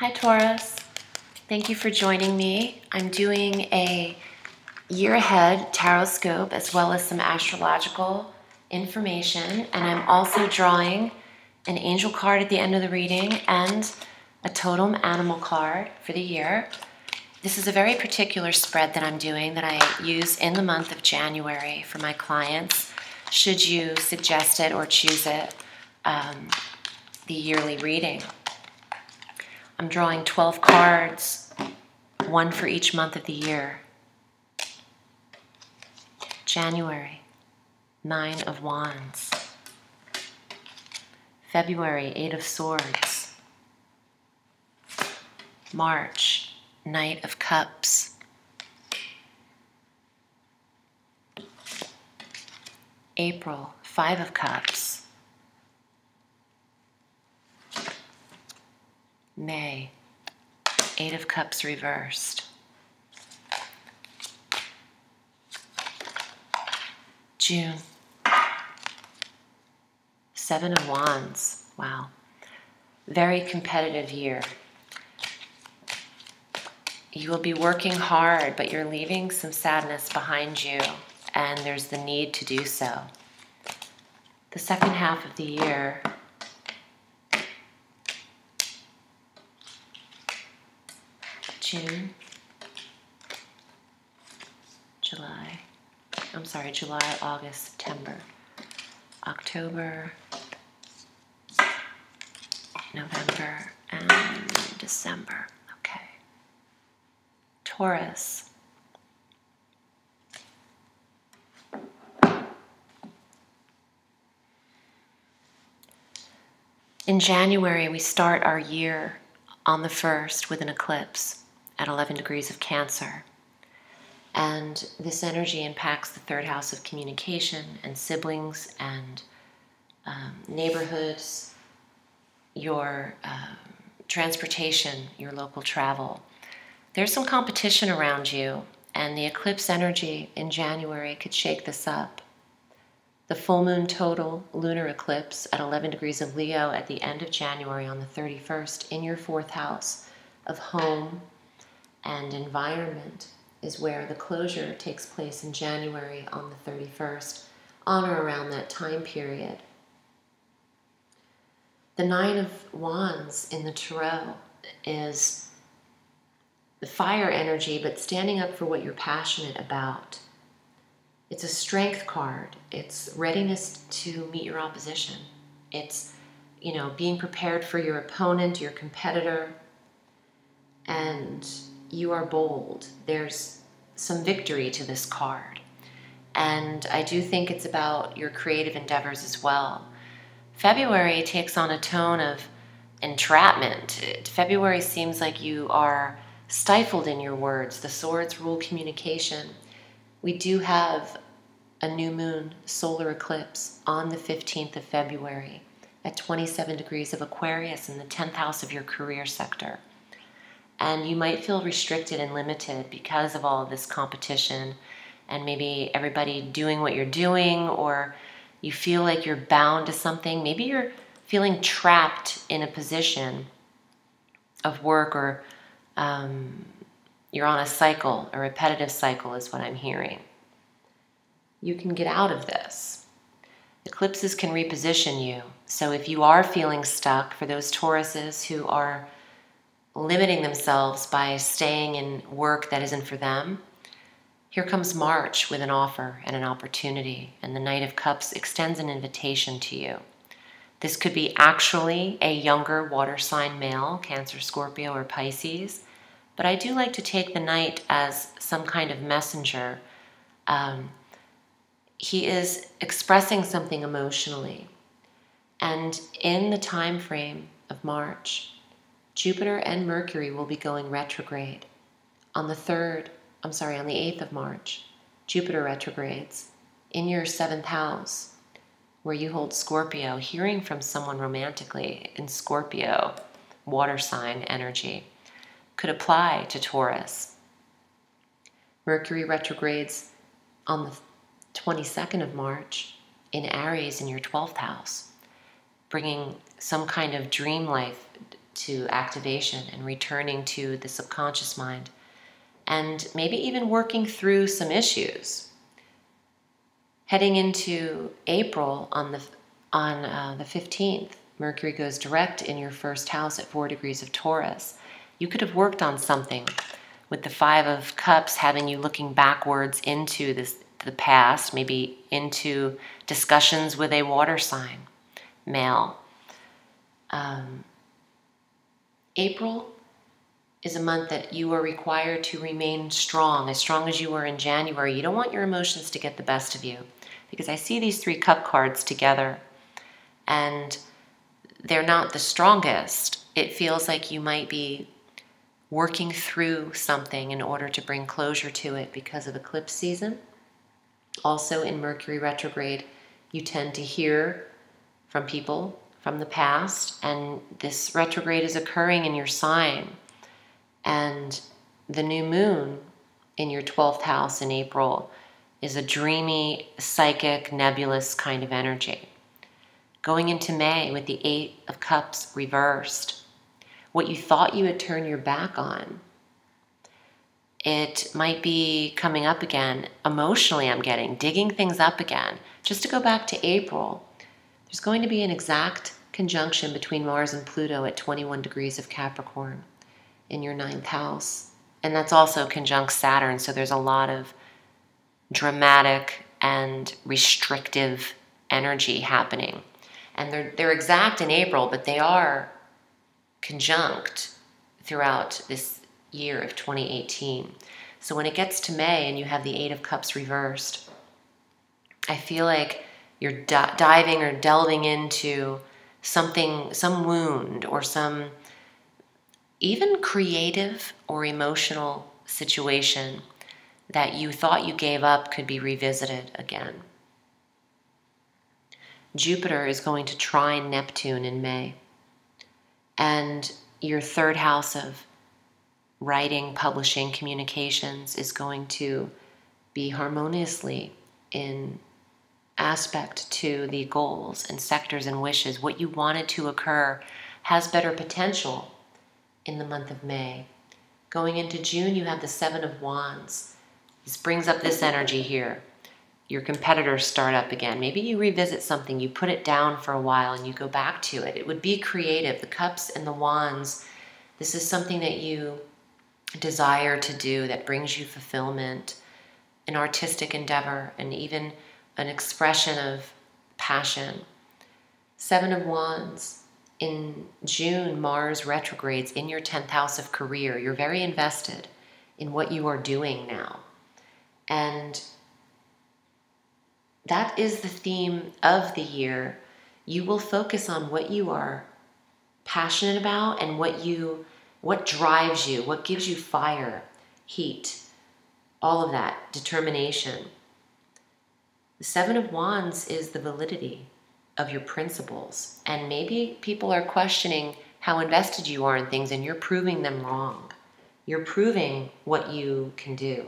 Hi Taurus, thank you for joining me. I'm doing a year ahead tarot scope as well as some astrological information, and I'm also drawing an angel card at the end of the reading and a totem animal card for the year. This is a very particular spread that I'm doing that I use in the month of January for my clients, should you suggest it or choose it, the yearly reading. I'm drawing 12 cards, one for each month of the year. January, 9 of Wands. February, 8 of Swords. March, Knight of Cups. April, 5 of Cups. May, 8 of Cups reversed. June, 7 of Wands. Wow. Very competitive year. You will be working hard, but you're leaving some sadness behind you, and there's the need to do so. The second half of the year, July, August, September, October, November, and December. Okay. Taurus. In January, we start our year on the 1st with an eclipse at 11 degrees of Cancer. And this energy impacts the 3rd house of communication and siblings and neighborhoods, your transportation, your local travel. There's some competition around you, and the eclipse energy in January could shake this up. The full moon total lunar eclipse at 11 degrees of Leo at the end of January on the 31st in your 4th house of home and environment is where the closure takes place in January on the 31st, on or around that time period. The 9 of Wands in the Tarot is the fire energy, but standing up for what you're passionate about. It's a strength card. It's readiness to meet your opposition. It's, being prepared for your opponent, your competitor, and you are bold. There's some victory to this card. And I do think it's about your creative endeavors as well. February takes on a tone of entrapment. February seems like you are stifled in your words. The swords rule communication. We do have a new moon solar eclipse on the 15th of February at 27 degrees of Aquarius in the 10th house of your career sector. And you might feel restricted and limited because of all of this competition and maybe everybody doing what you're doing, or you feel like you're bound to something. Maybe you're feeling trapped in a position of work, or you're on a cycle, a repetitive cycle is what I'm hearing. You can get out of this. Eclipses can reposition you. So if you are feeling stuck, for those Tauruses who are limiting themselves by staying in work that isn't for them, here comes March with an offer and an opportunity, and the Knight of Cups extends an invitation to you. This could be actually a younger water sign male, Cancer, Scorpio, or Pisces, but I do like to take the Knight as some kind of messenger. He is expressing something emotionally, and in the time frame of March, Jupiter and Mercury will be going retrograde. On the 8th of March, Jupiter retrogrades in your 7th house, where you hold Scorpio. Hearing from someone romantically in Scorpio, water sign energy, could apply to Taurus. Mercury retrogrades on the 22nd of March in Aries in your 12th house, bringing some kind of dream life, to activation and returning to the subconscious mind, and maybe even working through some issues. Heading into April on the 15th, Mercury goes direct in your first house at 4 degrees of Taurus. You could have worked on something with the 5 of Cups having you looking backwards into the past, maybe into discussions with a water sign, male. April is a month that you are required to remain strong as you were in January. You don't want your emotions to get the best of you, because I see these 3 cup cards together and they're not the strongest. It feels like you might be working through something in order to bring closure to it because of eclipse season. Also in Mercury retrograde, you tend to hear from people from the past, and this retrograde is occurring in your sign. And the new moon in your 12th house in April is a dreamy, psychic, nebulous kind of energy. Going into May with the 8 of Cups reversed, what you thought you had turned your back on, it might be coming up again. Emotionally, I'm getting, digging things up again. Just to go back to April, there's going to be an exact conjunction between Mars and Pluto at 21 degrees of Capricorn in your 9th house. And that's also conjunct Saturn, so there's a lot of dramatic and restrictive energy happening. And they're exact in April, but they are conjunct throughout this year of 2018. So when it gets to May and you have the 8 of Cups reversed, I feel like you're diving or delving into something, some wound or some even creative or emotional situation that you thought you gave up could be revisited again. Jupiter is going to trine Neptune in May, and your 3rd house of writing, publishing, communications is going to be harmoniously in aspect to the goals and sectors and wishes. What you wanted to occur has better potential in the month of May. Going into June, you have the 7 of Wands. This brings up this energy here. Your competitors start up again. Maybe you revisit something, you put it down for a while and you go back to it. It would be creative. The Cups and the Wands, this is something that you desire to do that brings you fulfillment, an artistic endeavor, and even an expression of passion. 7 of Wands. In June, Mars retrogrades in your 10th house of career. You're very invested in what you are doing now. And that is the theme of the year. You will focus on what you are passionate about and what drives you, what gives you fire, heat, all of that, determination. The 7 of Wands is the validity of your principles. And maybe people are questioning how invested you are in things and you're proving them wrong. You're proving what you can do.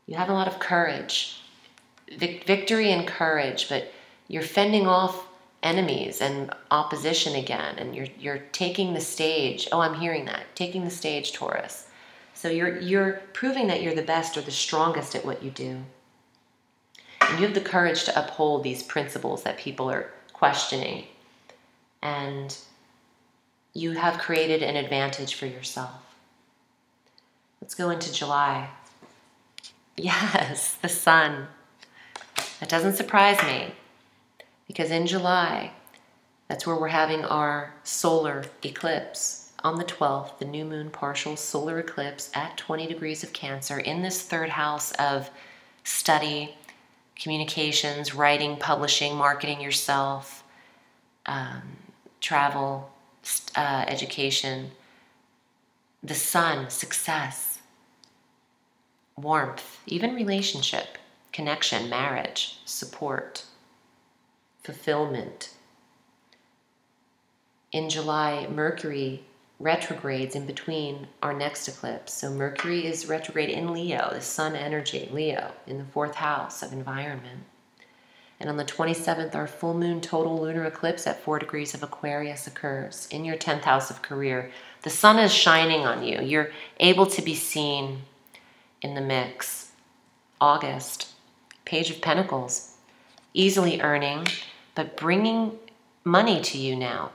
You have a lot of courage, victory and courage, but you're fending off enemies and opposition again, and you're taking the stage. Oh, I'm hearing that. Taking the stage, Taurus. So you're proving that you're the best or the strongest at what you do. And you have the courage to uphold these principles that people are questioning. And you have created an advantage for yourself. Let's go into July. Yes, the sun. That doesn't surprise me, because in July, that's where we're having our solar eclipse. On the 12th, the new moon partial solar eclipse at 20 degrees of Cancer in this 3rd house of study, communications, writing, publishing, marketing yourself, travel, education. The sun, success, warmth, even relationship, connection, marriage, support, fulfillment. In July, Mercury retrogrades in between our next eclipse. So Mercury is retrograde in Leo, the sun energy, Leo, in the 4th house of environment. And on the 27th, our full moon total lunar eclipse at 4 degrees of Aquarius occurs in your 10th house of career. The sun is shining on you. You're able to be seen in the mix. August, Page of Pentacles, easily earning, but bringing money to you now.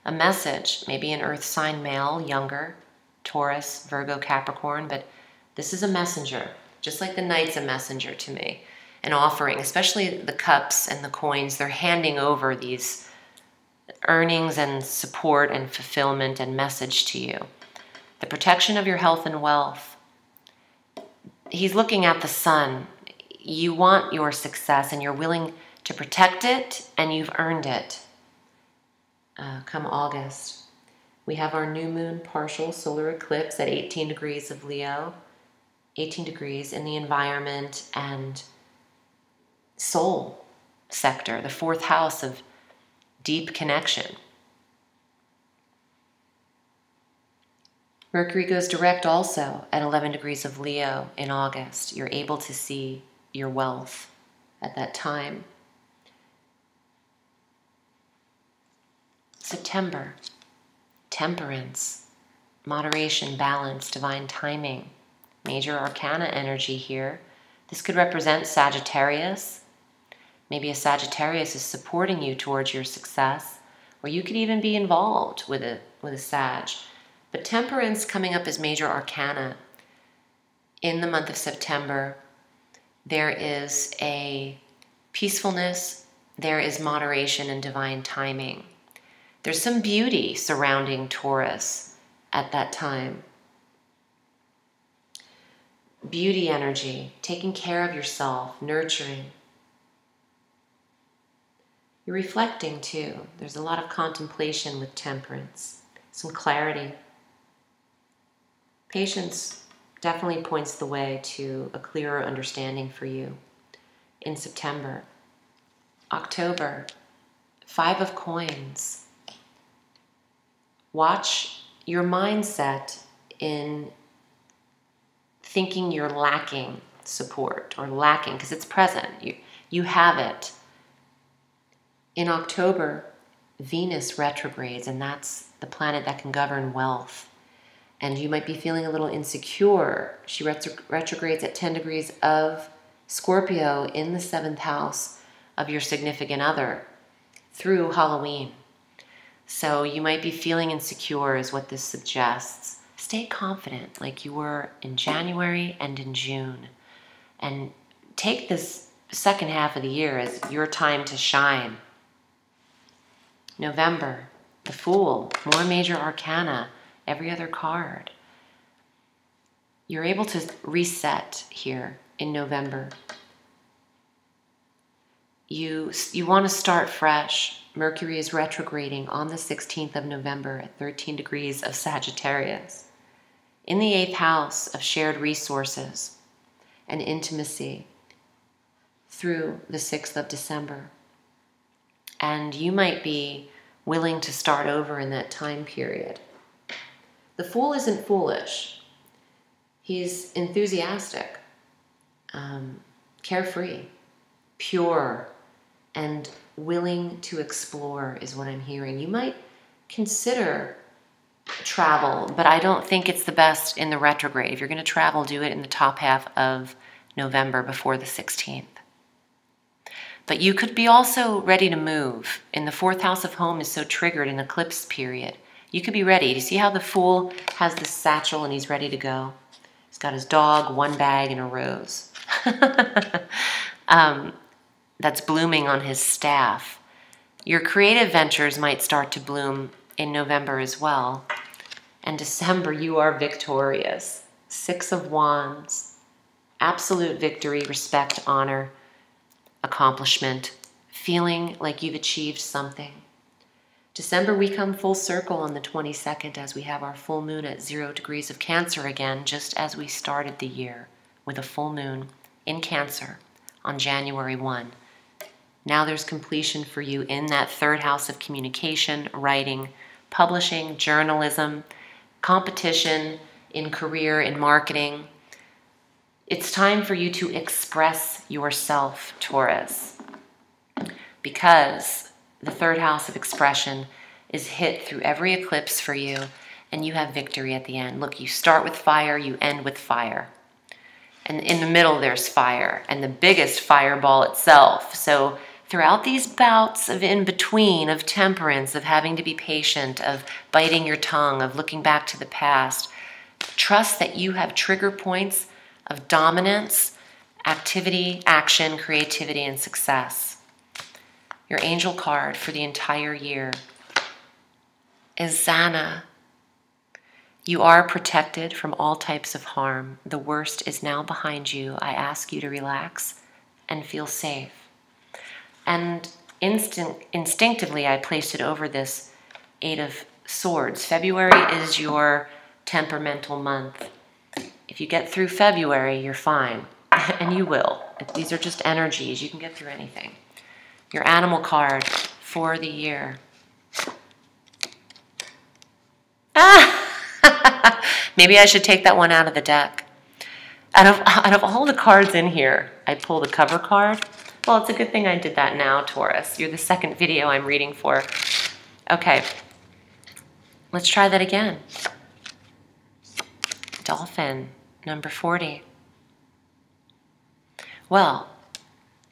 A message, maybe an earth sign male, younger, Taurus, Virgo, Capricorn, but this is a messenger, just like the knight's a messenger to me. An offering, especially the cups and the coins, they're handing over these earnings and support and fulfillment and message to you. The protection of your health and wealth. He's looking at the sun. You want your success and you're willing to protect it, and you've earned it. Come August, we have our new moon partial solar eclipse at 18 degrees of Leo, 18 degrees in the environment and soul sector, the 4th house of deep connection. Mercury goes direct also at 11 degrees of Leo in August. You're able to see your wealth at that time. September, temperance, moderation, balance, divine timing, major arcana energy here. This could represent Sagittarius. Maybe a Sagittarius is supporting you towards your success, or you could even be involved with a Sag. But temperance coming up as major arcana in the month of September. There is a peacefulness, there is moderation and divine timing. There's some beauty surrounding Taurus at that time. Beauty energy, taking care of yourself, nurturing. You're reflecting too. There's a lot of contemplation with temperance, some clarity. Patience definitely points the way to a clearer understanding for you in September. October, 5 of Coins. Watch your mindset in thinking you're lacking support or lacking, because it's present. You have it. In October, Venus retrogrades, and that's the planet that can govern wealth. And you might be feeling a little insecure. She retrogrades at 10 degrees of Scorpio in the 7th house of your significant other through Halloween. So you might be feeling insecure is what this suggests. Stay confident like you were in January and in June. And take this second half of the year as your time to shine. November, the Fool, more major arcana, every other card. You're able to reset here in November. You want to start fresh. Mercury is retrograding on the 16th of November at 13 degrees of Sagittarius. In the 8th house of shared resources and intimacy through the 6th of December. And you might be willing to start over in that time period. The Fool isn't foolish. He's enthusiastic, carefree, pure, and willing to explore is what I'm hearing. You might consider travel, but I don't think it's the best in the retrograde. If you're going to travel, do it in the top half of November before the 16th. But you could be also ready to move. In the 4th house of home is so triggered in eclipse period. You could be ready. Do you see how the Fool has this satchel and he's ready to go? He's got his dog, one bag, and a rose. That's blooming on his staff. Your creative ventures might start to bloom in November as well. And December, you are victorious. 6 of Wands. Absolute victory, respect, honor, accomplishment, feeling like you've achieved something. December, we come full circle on the 22nd as we have our full moon at 0 degrees of Cancer again, just as we started the year with a full moon in Cancer on January 1. Now there's completion for you in that 3rd house of communication, writing, publishing, journalism, competition in career, in marketing. It's time for you to express yourself, Taurus, because the third house of expression is hit through every eclipse for you, and you have victory at the end. Look, you start with fire, you end with fire. And in the middle, there's fire, and the biggest fireball itself. So throughout these bouts of in-between, of temperance, of having to be patient, of biting your tongue, of looking back to the past, trust that you have trigger points of dominance, activity, action, creativity, and success. Your angel card for the entire year is Zana. You are protected from all types of harm. The worst is now behind you. I ask you to relax and feel safe. And instinctively, I placed it over this Eight of Swords. February is your temperamental month. If you get through February, you're fine. And you will. These are just energies. You can get through anything. Your animal card for the year. Maybe I should take that one out of the deck. Out of all the cards in here, I pulled a cover card. Well, it's a good thing I did that now, Taurus. You're the second video I'm reading for. Okay, let's try that again. Dolphin, number 40. Well,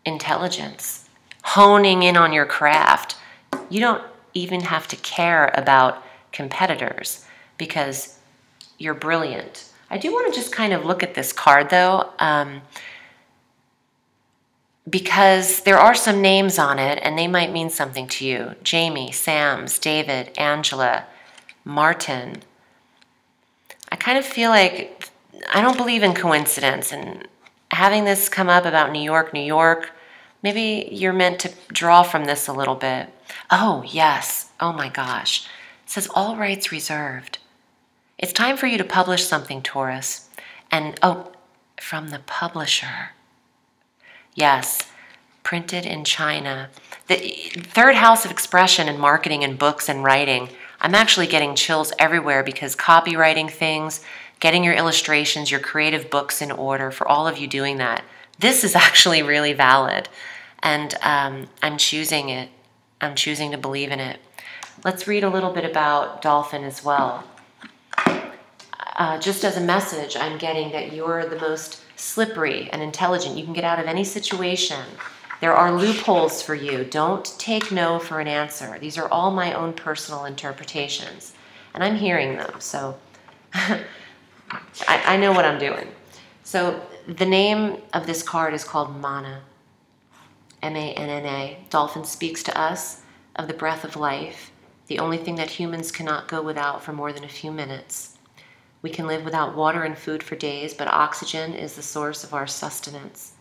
intelligence, honing in on your craft. You don't even have to care about competitors because you're brilliant. I do want to just kind of look at this card though, because there are some names on it and they might mean something to you. Jamie, Sams, David, Angela, Martin. I kind of feel like I don't believe in coincidence, and having this come up about New York, maybe you're meant to draw from this a little bit. Oh, yes. Oh my gosh. It says all rights reserved. It's time for you to publish something, Taurus. And, oh, from the publisher. Yes, printed in China. The third house of expression and marketing and books and writing. I'm actually getting chills everywhere because copywriting things, getting your illustrations, your creative books in order, for all of you doing that, this is actually really valid. And I'm choosing it. I'm choosing to believe in it. Let's read a little bit about Dolphin as well. Just as a message, I'm getting that you're the most slippery and intelligent. You can get out of any situation. There are loopholes for you. Don't take no for an answer. These are all my own personal interpretations, and I'm hearing them, so I know what I'm doing. So the name of this card is called Mana, M-A-N-N-A. Dolphin speaks to us of the breath of life, the only thing that humans cannot go without for more than a few minutes. We can live without water and food for days, but oxygen is the source of our sustenance.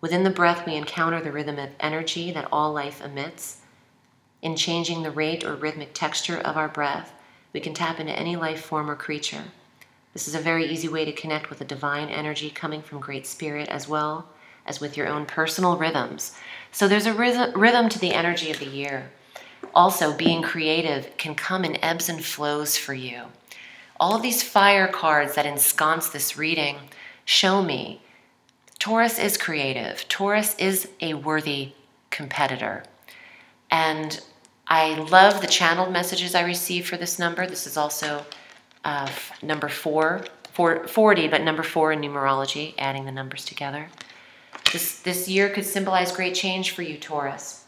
Within the breath, we encounter the rhythm of energy that all life emits. In changing the rate or rhythmic texture of our breath, we can tap into any life form or creature. This is a very easy way to connect with a divine energy coming from Great Spirit, as well as with your own personal rhythms. So there's a rhythm to the energy of the year. Also, being creative can come in ebbs and flows for you. All of these fire cards that ensconce this reading show me Taurus is creative. Taurus is a worthy competitor. And I love the channeled messages I receive for this number. This is also number 40, but number 4 in numerology, adding the numbers together. This year could symbolize great change for you, Taurus.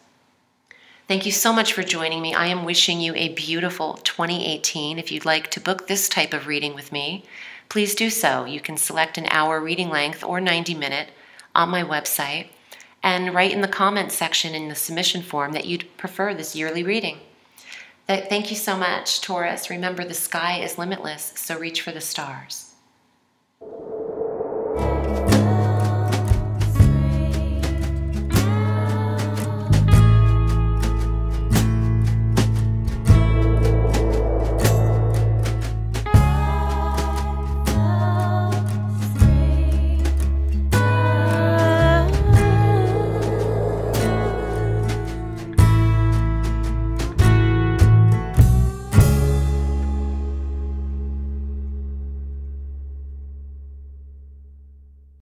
Thank you so much for joining me. I am wishing you a beautiful 2018. If you'd like to book this type of reading with me, please do so. You can select an hour reading length or 90-minute on my website and write in the comments section in the submission form that you'd prefer this yearly reading. Thank you so much, Taurus. Remember, the sky is limitless, so reach for the stars.